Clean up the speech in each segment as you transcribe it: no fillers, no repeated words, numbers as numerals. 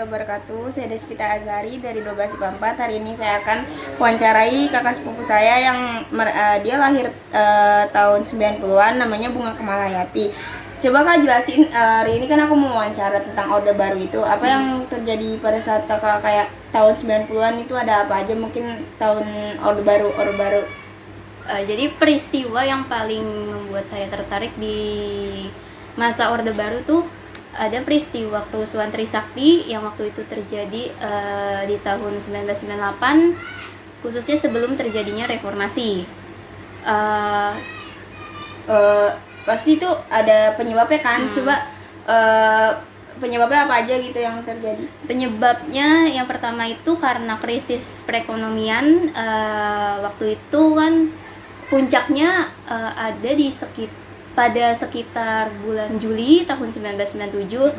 warahmatullahi wabarakatuh. Saya Despita Azari dari 12 IPA 4. Hari ini saya akan wawancarai kakak sepupu saya yang dia lahir tahun 90-an, namanya Bunga Kemalayati. Coba Kak jelasin, hari ini kan aku mau wawancara tentang Orde Baru itu. Apa yang terjadi pada saat kakak kayak tahun 90-an itu, ada apa aja mungkin tahun Orde Baru. Jadi peristiwa yang paling membuat saya tertarik di masa Orde Baru tuh ada peristiwa kerusuhan Trisakti yang waktu itu terjadi di tahun 1998, khususnya sebelum terjadinya reformasi. Pasti itu ada penyebabnya kan? Coba penyebabnya apa aja gitu yang terjadi? Penyebabnya yang pertama itu karena krisis perekonomian. Waktu itu kan puncaknya ada pada sekitar bulan Juli tahun 1997,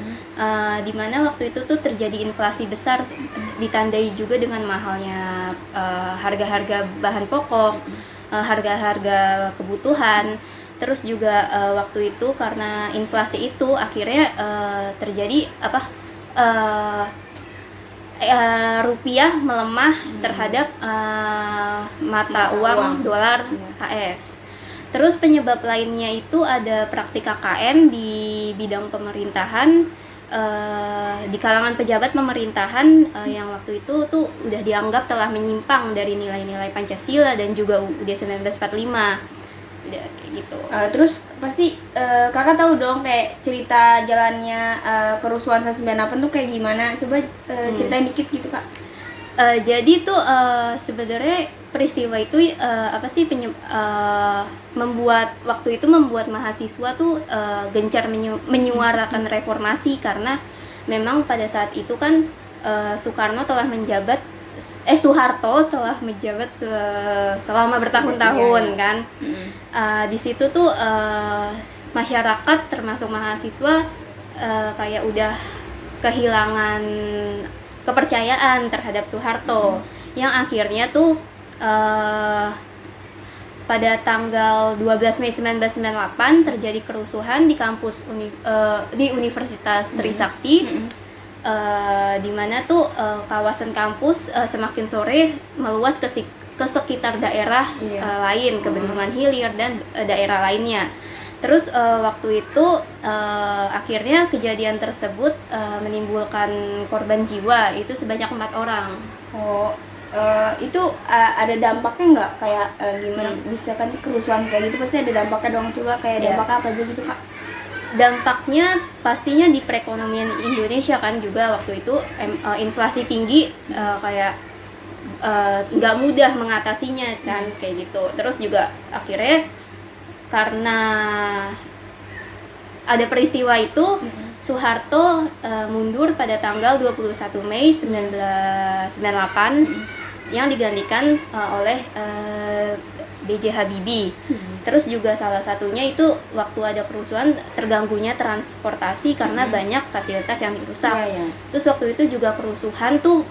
di mana waktu itu tuh terjadi inflasi besar, ditandai juga dengan mahalnya harga-harga bahan pokok, harga-harga kebutuhan. Terus juga waktu itu karena inflasi itu akhirnya terjadi rupiah melemah terhadap mata uang dolar AS. Terus penyebab lainnya itu ada praktik KKN di bidang pemerintahan, di kalangan pejabat pemerintahan yang waktu itu tuh udah dianggap telah menyimpang dari nilai-nilai Pancasila dan juga UUD 1945. Udah kayak gitu. Terus pasti kakak tahu dong kayak cerita jalannya kerusuhan 98 tuh kayak gimana? Coba ceritain dikit gitu Kak. Jadi tuh sebenarnya peristiwa itu membuat mahasiswa tuh gencar menyuarakan reformasi, karena memang pada saat itu kan Soeharto telah menjabat selama bertahun-tahun kan. Di situ tuh masyarakat termasuk mahasiswa kayak udah kehilangan kepercayaan terhadap Soeharto, yang akhirnya tuh pada tanggal 12 Mei 1998 terjadi kerusuhan di kampus di Universitas Trisakti, di mana tuh kawasan kampus semakin sore meluas ke sekitar daerah lain, ke Bendungan Hilir dan daerah lainnya. Terus waktu itu akhirnya kejadian tersebut menimbulkan korban jiwa itu sebanyak 4 orang. Itu ada dampaknya nggak? Kayak gimana bisa kan kerusuhan kayak gitu pasti ada dampaknya dong. Coba kayak dampaknya apa aja gitu Kak? Dampaknya pastinya di perekonomian Indonesia kan, juga waktu itu inflasi tinggi, kayak nggak mudah mengatasinya kan, kayak gitu. Terus juga akhirnya karena ada peristiwa itu, Soeharto mundur pada tanggal 21 Mei 1998, yang digantikan oleh B.J. Habibie. Terus juga salah satunya itu waktu ada kerusuhan terganggunya transportasi karena banyak fasilitas yang dirusak. Terus waktu itu juga kerusuhan tuh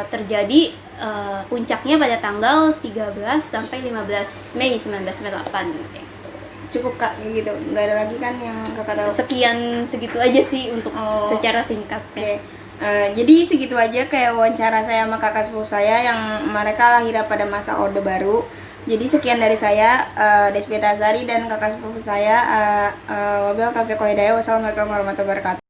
terjadi puncaknya pada tanggal 13 sampai 15 Mei 1998. Cukup Kak kayak gitu, nggak ada lagi kan yang Kakak tahu? Segitu aja sih untuk secara singkatnya. Jadi segitu aja kayak wawancara saya sama kakak sepupu saya yang mereka lahir pada masa Orde Baru. Jadi sekian dari saya, Despita Azari dan kakak sepupu saya. Wabillahi taufiq wal hidayah. Wassalamualaikum warahmatullahi wabarakatuh.